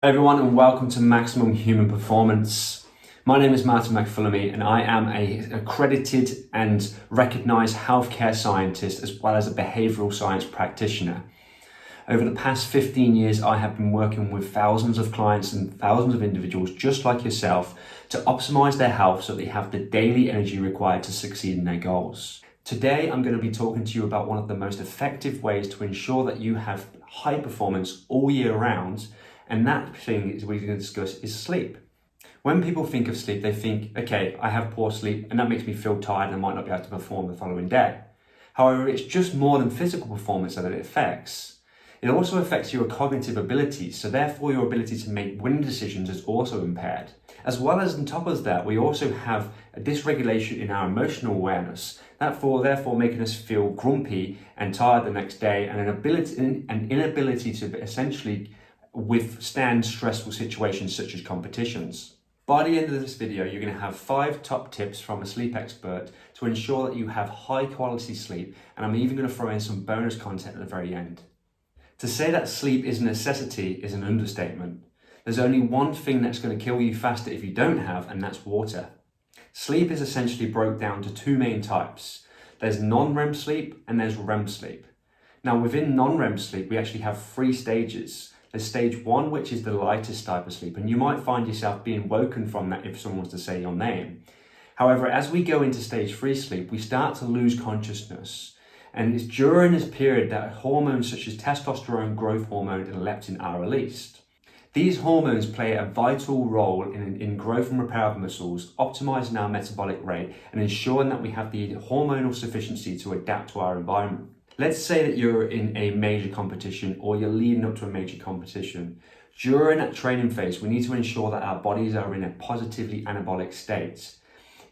Hey everyone, and welcome to Maximum Human Performance. My name is Martin McPhillamy and I am an accredited and recognised healthcare scientist as well as a behavioural science practitioner. Over the past 15 years, I have been working with thousands of clients and thousands of individuals just like yourself to optimise their health so they have the daily energy required to succeed in their goals. Today, I'm going to be talking to you about one of the most effective ways to ensure that you have high performance all year round. And that thing is we're going to discuss is sleep. When people think of sleep, they think, okay, I have poor sleep and that makes me feel tired and I might not be able to perform the following day. However, it's just more than physical performance that it affects. It also affects your cognitive abilities, so therefore your ability to make winning decisions is also impaired. As well as on top of that, we also have a dysregulation in our emotional awareness, therefore making us feel grumpy and tired the next day, and an inability to essentially withstand stressful situations such as competitions. By the end of this video, you're going to have 5 top tips from a sleep expert to ensure that you have high quality sleep, and I'm even going to throw in some bonus content at the very end. To say that sleep is a necessity is an understatement. There's only one thing that's going to kill you faster if you don't have, and that's water. Sleep is essentially broke down to 2 main types. There's non-REM sleep and there's REM sleep. Now within non-REM sleep, we actually have 3 stages. There's stage 1, which is the lightest type of sleep, and you might find yourself being woken from that if someone was to say your name. However, as we go into stage 3 sleep, we start to lose consciousness. And it's during this period that hormones such as testosterone, growth hormone, and leptin are released. These hormones play a vital role in growth and repair of muscles, optimizing our metabolic rate, and ensuring that we have the hormonal sufficiency to adapt to our environment. Let's say that you're in a major competition or you're leading up to a major competition. During that training phase, we need to ensure that our bodies are in a positively anabolic state.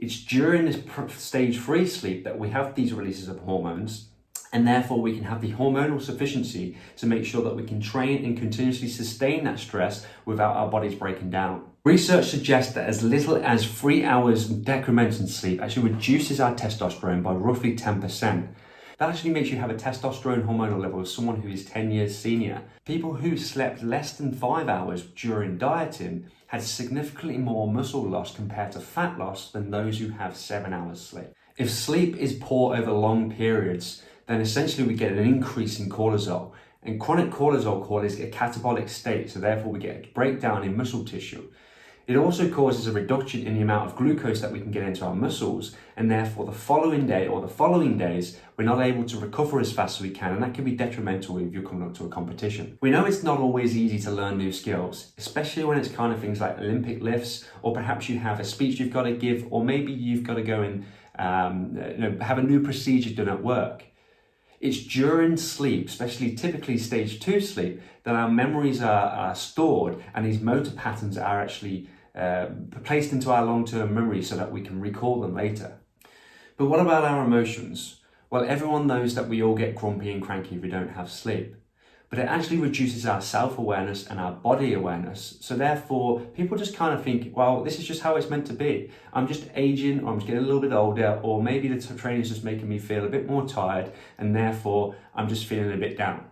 It's during this stage 3 sleep that we have these releases of hormones, and therefore we can have the hormonal sufficiency to make sure that we can train and continuously sustain that stress without our bodies breaking down. Research suggests that as little as 3 hours decremental sleep actually reduces our testosterone by roughly 10%. That actually makes you have a testosterone hormonal level of someone who is 10 years senior. People who slept less than 5 hours during dieting had significantly more muscle loss compared to fat loss than those who have 7 hours sleep. If sleep is poor over long periods, then essentially we get an increase in cortisol. And chronic cortisol causes a catabolic state, so therefore we get a breakdown in muscle tissue. It also causes a reduction in the amount of glucose that we can get into our muscles, and therefore the following day or the following days, we're not able to recover as fast as we can, and that can be detrimental if you're coming up to a competition. We know it's not always easy to learn new skills, especially when it's kind of things like Olympic lifts, or perhaps you have a speech you've got to give, or maybe you've got to go and have a new procedure done at work. It's during sleep, especially typically stage 2 sleep, that our memories are stored and these motor patterns are actually placed into our long-term memory so that we can recall them later. But what about our emotions? Well, everyone knows that we all get grumpy and cranky if we don't have sleep. But it actually reduces our self-awareness and our body awareness. So therefore, people just kind of think, well, this is just how it's meant to be. I'm just aging, or I'm just getting a little bit older, or maybe the training is just making me feel a bit more tired, and therefore I'm just feeling a bit down.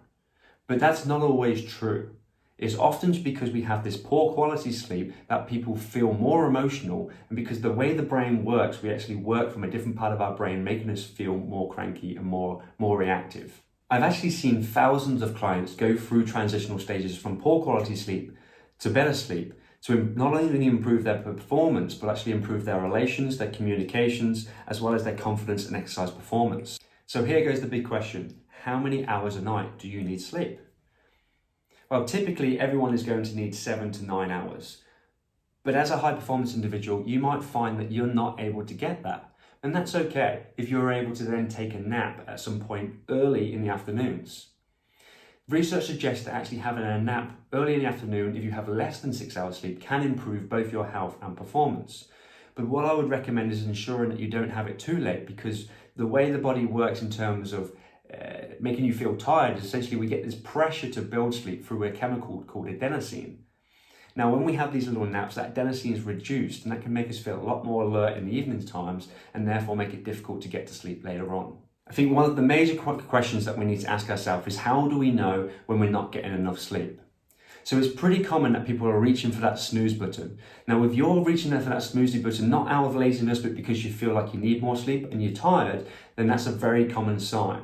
But that's not always true. It's often because we have this poor quality sleep that people feel more emotional, and because the way the brain works, we actually work from a different part of our brain, making us feel more cranky and more reactive. I've actually seen thousands of clients go through transitional stages from poor quality sleep to better sleep to not only improve their performance, but actually improve their relations, their communications, as well as their confidence and exercise performance. So here goes the big question. How many hours a night do you need sleep? Well, typically everyone is going to need 7 to 9 hours. But as a high performance individual, you might find that you're not able to get that. And that's okay if you're able to then take a nap at some point early in the afternoons. Research suggests that actually having a nap early in the afternoon, if you have less than 6 hours sleep, can improve both your health and performance. But what I would recommend is ensuring that you don't have it too late, because the way the body works in terms of making you feel tired, essentially we get this pressure to build sleep through a chemical called adenosine. Now, when we have these little naps, that adenosine is reduced, and that can make us feel a lot more alert in the evening times, and therefore make it difficult to get to sleep later on. I think one of the major questions that we need to ask ourselves is, how do we know when we're not getting enough sleep? So it's pretty common that people are reaching for that snooze button. Now, if you're reaching there for that snoozy button, not out of laziness, but because you feel like you need more sleep and you're tired, then that's a very common sign.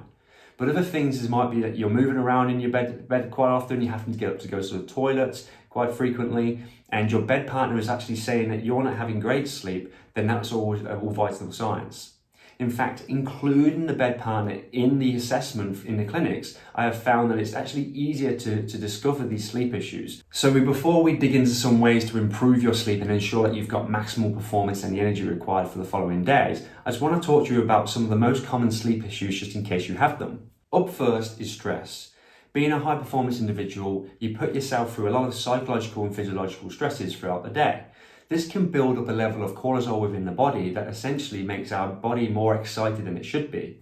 But other things might be that you're moving around in your bed quite often, you're having to get up to go to the toilet quite frequently, and your bed partner is actually saying that you're not having great sleep, then that's all vital signs. In fact, including the bed partner in the assessment in the clinics, I have found that it's actually easier to discover these sleep issues. So before we dig into some ways to improve your sleep and ensure that you've got maximal performance and the energy required for the following days, I just want to talk to you about some of the most common sleep issues just in case you have them. Up first is stress. Being a high performance individual, you put yourself through a lot of psychological and physiological stresses throughout the day. This can build up a level of cortisol within the body that essentially makes our body more excited than it should be.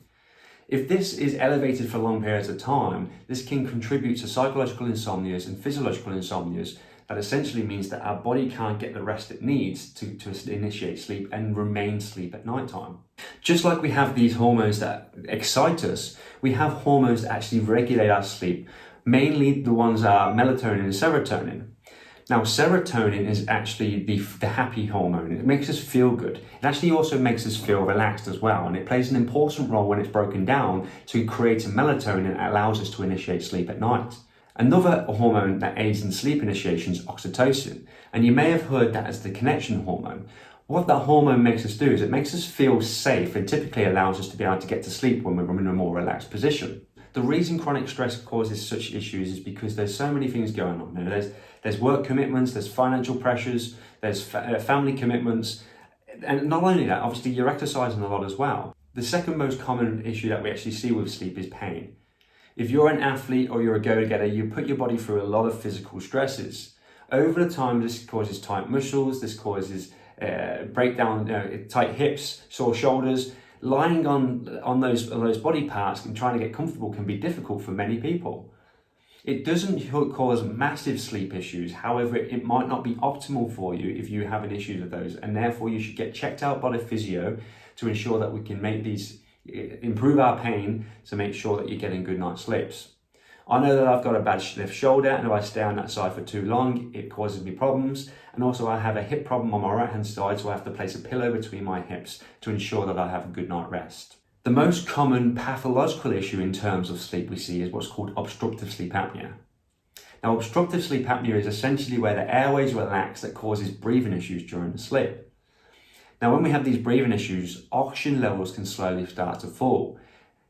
If this is elevated for long periods of time, this can contribute to psychological insomnias and physiological insomnias. That essentially means that our body can't get the rest it needs to initiate sleep and remain asleep at night time. Just like we have these hormones that excite us, we have hormones that actually regulate our sleep. Mainly the ones are melatonin and serotonin. Now, serotonin is actually the happy hormone. It makes us feel good. It actually also makes us feel relaxed as well, and it plays an important role when it's broken down to create a melatonin that allows us to initiate sleep at night. Another hormone that aids in sleep initiation is oxytocin, and you may have heard that as the connection hormone. What that hormone makes us do is it makes us feel safe and typically allows us to be able to get to sleep when we're in a more relaxed position. The reason chronic stress causes such issues is because there's so many things going on. There's work commitments, there's financial pressures, there's family commitments, and not only that, obviously you're exercising a lot as well. The second most common issue that we actually see with sleep is pain. If you're an athlete or you're a go-getter, you put your body through a lot of physical stresses. Over the time, this causes tight muscles, this causes breakdown, tight hips, sore shoulders. Lying on those body parts and trying to get comfortable can be difficult for many people. It doesn't cause massive sleep issues, however, it might not be optimal for you if you have an issue with those, and therefore you should get checked out by the physio to ensure that we can improve our pain to make sure that you're getting good night's sleeps. I know that I've got a bad left shoulder, and if I stay on that side for too long, it causes me problems. And also I have a hip problem on my right hand side, so I have to place a pillow between my hips to ensure that I have a good night rest. The most common pathological issue in terms of sleep we see is what's called obstructive sleep apnea. Now, obstructive sleep apnea is essentially where the airways relax that causes breathing issues during the sleep. Now, when we have these breathing issues, oxygen levels can slowly start to fall.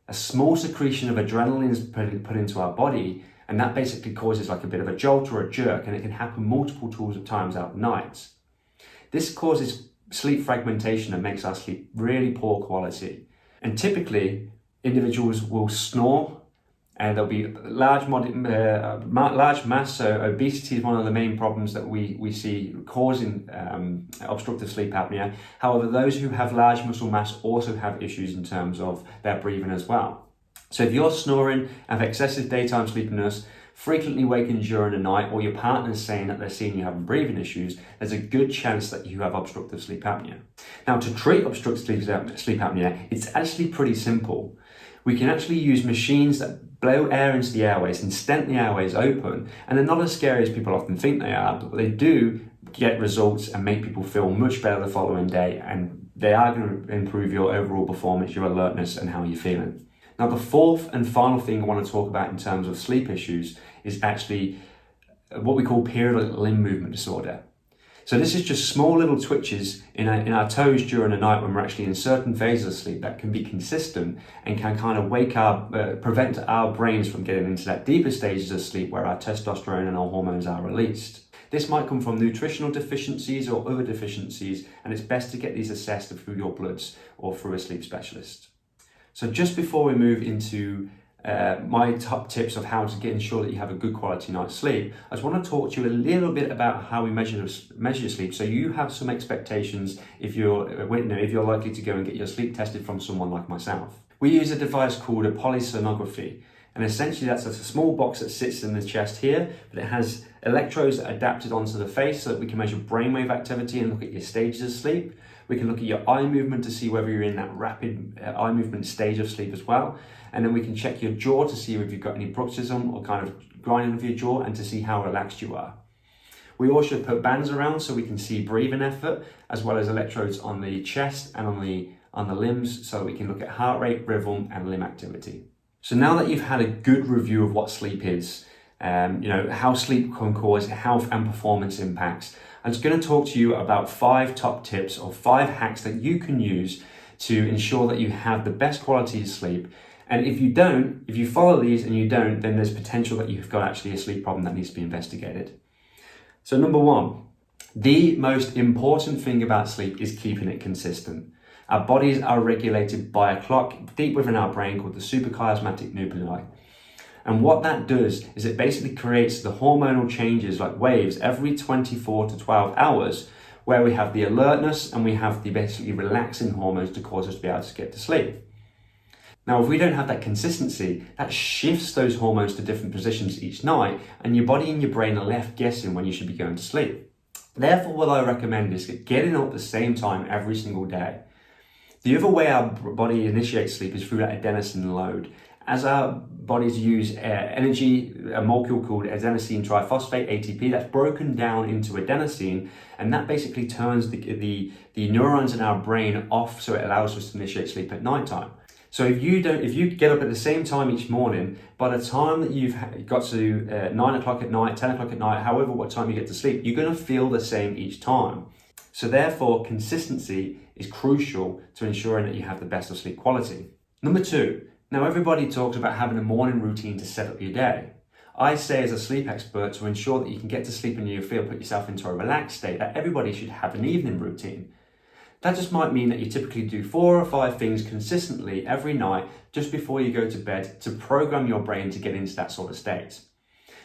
A small secretion of adrenaline is put into our body, and that basically causes like a bit of a jolt or a jerk, and it can happen multiple times out the night. This causes sleep fragmentation and makes our sleep really poor quality. And typically, individuals will snore, and there'll be large mass. So obesity is one of the main problems that we see causing obstructive sleep apnea. However, those who have large muscle mass also have issues in terms of their breathing as well. So if you're snoring, have excessive daytime sleepiness, frequently waking during the night, or your partner's saying that they're seeing you having breathing issues, there's a good chance that you have obstructive sleep apnea. Now, to treat obstructive sleep apnea, it's actually pretty simple. We can actually use machines that blow air into the airways and stent the airways open, and they're not as scary as people often think they are, but they do get results and make people feel much better the following day, and they are going to improve your overall performance, your alertness, and how you're feeling. Now, the fourth and final thing I want to talk about in terms of sleep issues is actually what we call periodic limb movement disorder. So this is just small little twitches in our toes during the night when we're actually in certain phases of sleep that can be consistent and can kind of prevent our brains from getting into that deeper stages of sleep where our testosterone and our hormones are released. This might come from nutritional deficiencies or other deficiencies, and it's best to get these assessed through your bloods or through a sleep specialist. So just before we move into my top tips of how to ensure that you have a good quality night's sleep, I just want to talk to you a little bit about how we measure sleep, so you have some expectations if you're likely to go and get your sleep tested from someone like myself. We use a device called a polysomnography, and essentially that's a small box that sits in the chest here, but it has electrodes that are adapted onto the face so that we can measure brainwave activity and look at your stages of sleep. We can look at your eye movement to see whether you're in that rapid eye movement stage of sleep as well. And then we can check your jaw to see if you've got any bruxism or kind of grinding of your jaw, and to see how relaxed you are. We also put bands around so we can see breathing effort, as well as electrodes on the chest and on the limbs, so we can look at heart rate, rhythm, and limb activity. So now that you've had a good review of what sleep is, how sleep can cause health and performance impacts, I'm just going to talk to you about 5 top tips or 5 hacks that you can use to ensure that you have the best quality of sleep. And if you follow these and you don't, then there's potential that you've got actually a sleep problem that needs to be investigated. So number 1, the most important thing about sleep is keeping it consistent. Our bodies are regulated by a clock deep within our brain called the suprachiasmatic nuclei. And what that does is it basically creates the hormonal changes like waves every 24 to 12 hours, where we have the alertness and we have the basically relaxing hormones to cause us to be able to get to sleep. Now, if we don't have that consistency, that shifts those hormones to different positions each night, and your body and your brain are left guessing when you should be going to sleep. Therefore, what I recommend is getting up at the same time every single day. The other way our body initiates sleep is through that adenosine load. As our bodies use energy, a molecule called adenosine triphosphate, ATP, that's broken down into adenosine, and that basically turns the neurons in our brain off, so it allows us to initiate sleep at nighttime. So if you get up at the same time each morning, by the time that you've got to 9 o'clock at night, 10 o'clock at night, however what time you get to sleep, you're going to feel the same each time. So therefore, consistency is crucial to ensuring that you have the best of sleep quality. Number 2, now everybody talks about having a morning routine to set up your day. I say as a sleep expert, to ensure that you can get to sleep and you feel put yourself into a relaxed state, that everybody should have an evening routine. That just might mean that you typically do 4 or 5 things consistently every night just before you go to bed to program your brain to get into that sort of state.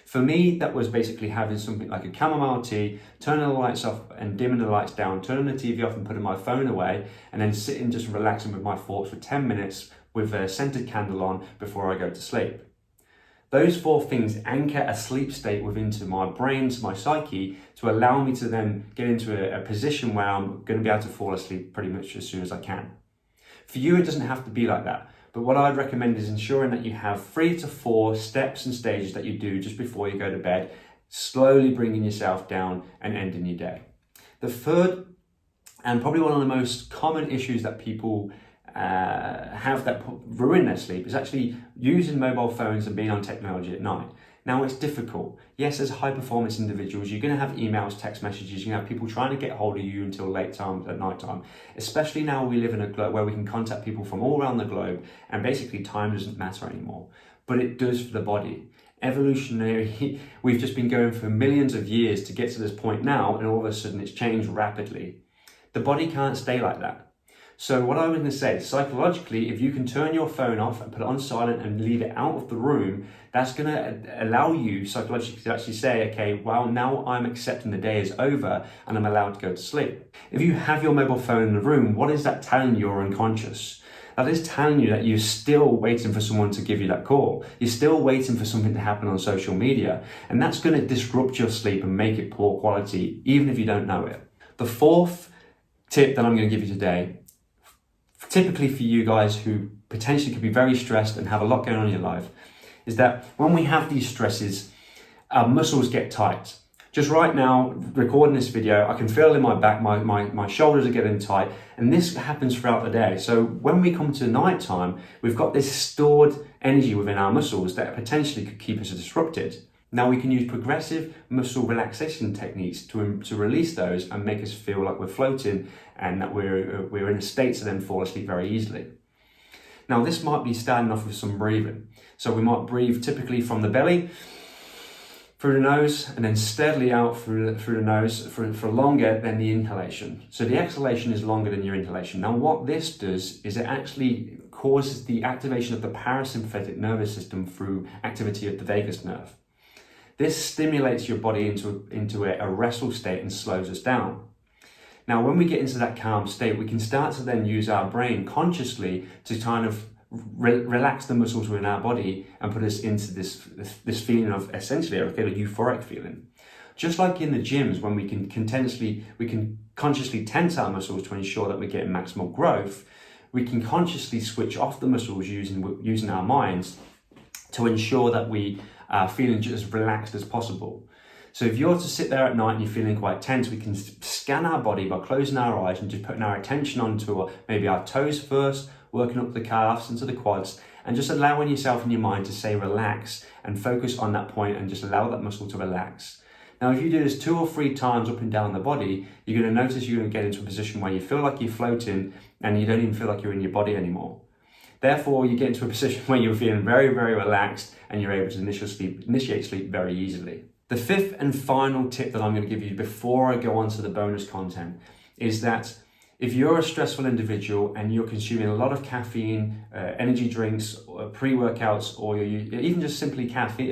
For me, that was basically having something like a chamomile tea, turning the lights off and dimming the lights down, turning the TV off and putting my phone away, and then sitting just relaxing with my thoughts for 10 minutes with a scented candle on before I go to sleep. Those 4 things anchor a sleep state within my brain, to my psyche, to allow me to then get into a position where I'm going to be able to fall asleep pretty much as soon as I can. For you, it doesn't have to be like that. But what I'd recommend is ensuring that you have 3 to 4 steps and stages that you do just before you go to bed, slowly bringing yourself down and ending your day. The third, and probably one of the most common issues that people have that ruin their sleep, is actually using mobile phones and being on technology at night. Now, it's difficult. Yes, as high performance individuals, you're going to have emails, text messages, you're going to have people trying to get hold of you until late time at night time. Especially now we live in a globe where we can contact people from all around the globe, and basically time doesn't matter anymore. But it does for the body. Evolutionary, we've just been going for millions of years to get to this point now, and all of a sudden it's changed rapidly. The body can't stay like that. So what I was going to say, psychologically, if you can turn your phone off and put it on silent and leave it out of the room, that's going to allow you psychologically to actually say, okay, well, now I'm accepting the day is over and I'm allowed to go to sleep. If you have your mobile phone in the room, what is that telling you? You're unconscious. That is telling you that you're still waiting for someone to give you that call. You're still waiting for something to happen on social media. And that's going to disrupt your sleep and make it poor quality, even if you don't know it. The 4th tip that I'm going to give you today, typically for you guys who potentially could be very stressed and have a lot going on in your life, is that when we have these stresses, our muscles get tight. Just right now, recording this video, I can feel it in my back, my shoulders are getting tight, and this happens throughout the day. So when we come to night time, we've got this stored energy within our muscles that potentially could keep us disrupted. Now we can use progressive muscle relaxation techniques to release those and make us feel like we're floating and that we're in a state to then fall asleep very easily. Now this might be starting off with some breathing. So we might breathe typically from the belly, through the nose, and then steadily out through the nose for longer than the inhalation. So the exhalation is longer than your inhalation. Now what this does is it actually causes the activation of the parasympathetic nervous system through activity of the vagus nerve. This stimulates your body into a restful state and slows us down. Now, when we get into that calm state, we can start to then use our brain consciously to kind of relax the muscles within our body and put us into this feeling of essentially a euphoric feeling. Just like in the gyms, when we can consciously tense our muscles to ensure that we're getting maximal growth, we can consciously switch off the muscles using our minds to ensure that we are feeling just as relaxed as possible. So if you're to sit there at night and you're feeling quite tense, we can scan our body by closing our eyes and just putting our attention onto maybe our toes first, working up the calves into the quads, and just allowing yourself and your mind to say relax and focus on that point and just allow that muscle to relax. Now, if you do this 2 or 3 times up and down the body, you're going to notice you're going to get into a position where you feel like you're floating and you don't even feel like you're in your body anymore. Therefore, you get into a position where you're feeling very, very relaxed and you're able to initiate sleep very easily. The 5th and final tip that I'm going to give you before I go on to the bonus content is that if you're a stressful individual and you're consuming a lot of caffeine, energy drinks, pre-workouts, or you're even just simply coffee,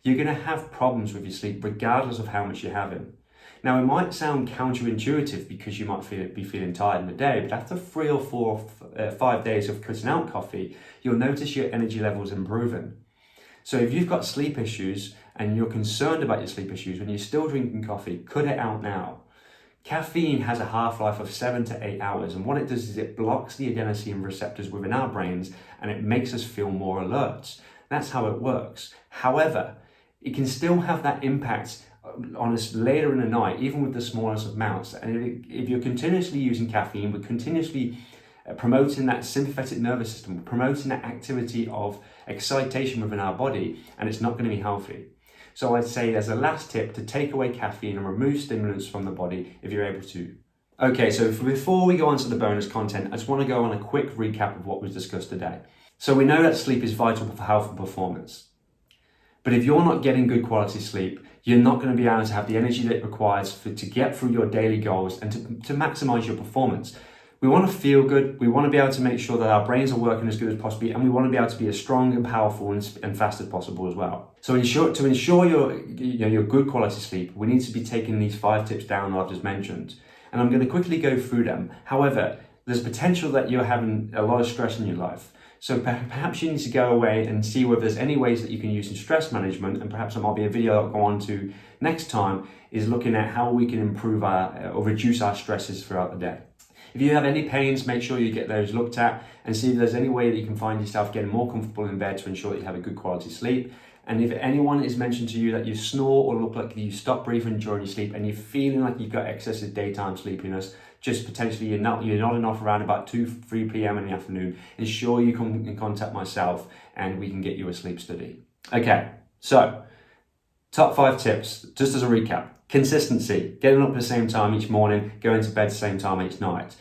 you're going to have problems with your sleep regardless of how much you're having. Now, it might sound counterintuitive because you might be feeling tired in the day, but after 3 or 4, 5 days of cutting out coffee, you'll notice your energy levels improving. So if you've got sleep issues and you're concerned about your sleep issues when you're still drinking coffee, cut it out now. Caffeine has a half-life of 7 to 8 hours, and what it does is it blocks the adenosine receptors within our brains and it makes us feel more alert. That's how it works. However, it can still have that impact on us later in the night, even with the smallest amounts. And if you're continuously using caffeine, we're continuously promoting that sympathetic nervous system, promoting that activity of excitation within our body, and it's not going to be healthy. So I'd say as a last tip to take away caffeine and remove stimulants from the body if you're able to. Okay, so before we go on to the bonus content, I just want to go on a quick recap of what was discussed today. So we know that sleep is vital for health and performance. But if you're not getting good quality sleep, you're not going to be able to have the energy that it requires to get through your daily goals and to maximize your performance. We want to feel good, we want to be able to make sure that our brains are working as good as possible, and we want to be able to be as strong and powerful and fast as possible as well. So to ensure your good quality sleep, we need to be taking these 5 tips down that I've just mentioned. And I'm going to quickly go through them. However, there's potential that you're having a lot of stress in your life. So perhaps you need to go away and see whether there's any ways that you can use in stress management, and perhaps there might be a video I'll go on to next time, is looking at how we can improve or reduce our stresses throughout the day. If you have any pains, make sure you get those looked at and see if there's any way that you can find yourself getting more comfortable in bed to ensure that you have a good quality sleep. And if anyone is mentioned to you that you snore or look like you stop breathing during your sleep and you're feeling like you've got excessive daytime sleepiness, just potentially you're not enough around about 2-3 p.m. in the afternoon, ensure you come in contact myself and we can get you a sleep study. Okay, so top 5 tips, just as a recap. Consistency, getting up at the same time each morning, going to bed at the same time each night.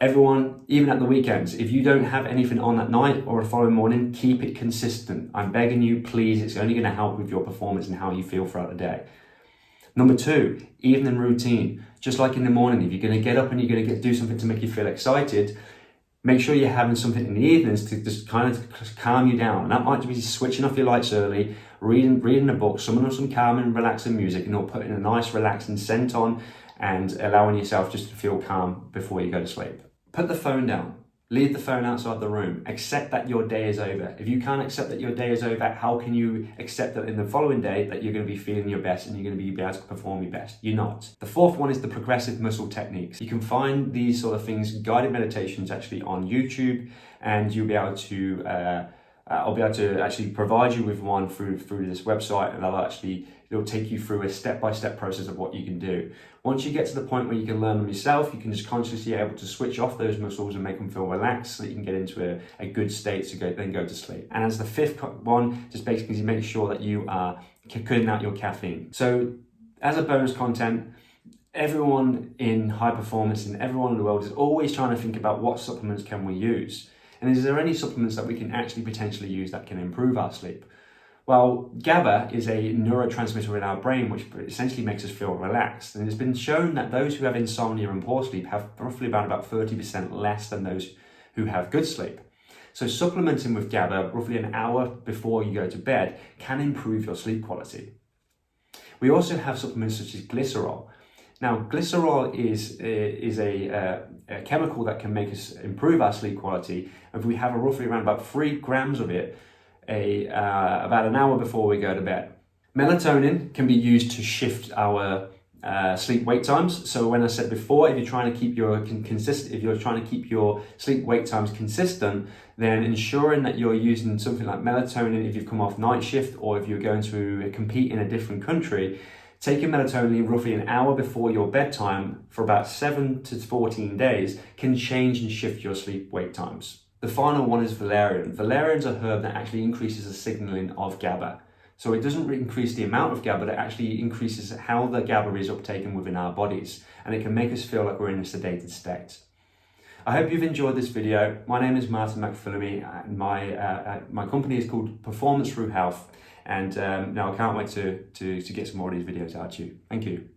Everyone, even at the weekends, if you don't have anything on that night or the following morning, keep it consistent. I'm begging you, please. It's only going to help with your performance and how you feel throughout the day. Number 2, evening routine. Just like in the morning, if you're going to get up and you're going to do something to make you feel excited, make sure you're having something in the evenings to just kind of calm you down. And that might be switching off your lights early, reading a book, some calming, relaxing music, and or putting a nice relaxing scent on and allowing yourself just to feel calm before you go to sleep. Put the phone down. Leave the phone outside the room. Accept that your day is over. If you can't accept that your day is over, how can you accept that in the following day that you're going to be feeling your best and you're going to be able to perform your best? You're not. The 4th one is the progressive muscle techniques. You can find these sort of things, guided meditations, actually on YouTube, and you'll be able to I'll be able to actually provide you with one through this website, and it'll take you through a step-by-step process of what you can do. Once you get to the point where you can learn them yourself, you can just consciously able to switch off those muscles and make them feel relaxed so that you can get into a good state to go to sleep. And as the 5th one, just basically make sure that you are cutting out your caffeine. So as a bonus content, everyone in high performance and everyone in the world is always trying to think about what supplements can we use. And is there any supplements that we can actually potentially use that can improve our sleep? Well, GABA is a neurotransmitter in our brain which essentially makes us feel relaxed. And it's been shown that those who have insomnia and poor sleep have roughly about 30% less than those who have good sleep. So supplementing with GABA roughly an hour before you go to bed can improve your sleep quality. We also have supplements such as glycerol. Now, glycerol is a chemical that can make us improve our sleep quality. If we have roughly around about 3 grams of it about an hour before we go to bed. Melatonin can be used to shift our sleep-wake times. So when I said before, if you're trying to keep your sleep-wake times consistent, then ensuring that you're using something like melatonin if you've come off night shift or if you're going to compete in a different country, taking melatonin roughly an hour before your bedtime for about 7 to 14 days can change and shift your sleep-wake times. The final one is valerian. Valerian's a herb that actually increases the signaling of GABA. So it doesn't increase the amount of GABA, it actually increases how the GABA is uptaken within our bodies, and it can make us feel like we're in a sedated state. I hope you've enjoyed this video. My name is Martin McPhillamy, and my company is called Performance Through Health, and now I can't wait to get some more of these videos out to you. Thank you.